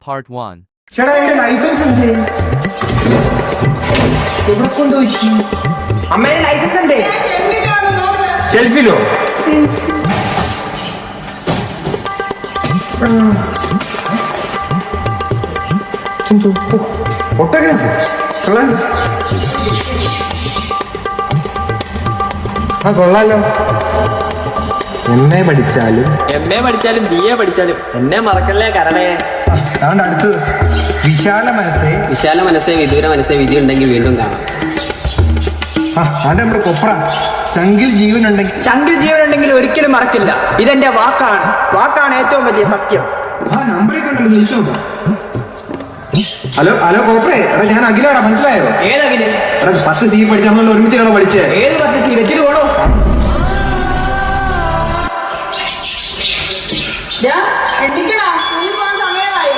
Part 1. ചേട്ടാ എന്റെ licence ഉണ്ട്. എവിടെ കൊണ്ടുപോയി? അമ്മയുടെ ലൈസൻസ് ഉണ്ട്. ഷെൽഫിലോ? ഫോട്ടോഗ്രാഫി കൊള്ളാലോ. MA പഠിച്ചാലും BA പഠിച്ചാലും എന്നെ മറക്കല്ലേ കരണേ. അതുകൊണ്ട് അടുത്ത് വിശാല മനസ്സേ വിദൂര മനസ്സേ വിധി ഉണ്ടെങ്കിൽ വീണ്ടും കാണാം. നമ്മുടെ കൊപ്ര ചങ്കിൽ ജീവനുണ്ടെങ്കിൽ ഒരിക്കലും മറക്കില്ല. ഇതെന്റെ വാക്കാണ് ഏറ്റവും വലിയ സത്യം. നമ്പറൊക്കെ ഉണ്ടല്ലോ, വിളിച്ചു നോക്കാം. ഹലോ കോപ്രേ, എടാ ഞാൻ അഖിലാടാ, മനസ്സിലായോ? ഏതകില്? എടാ 10 C പഠിച്ച നമ്മൾ ഒരുമിച്ചാണോ പഠിച്ചേ? ഏത് 10 സി? വെച്ചിട്ട് പോണോ?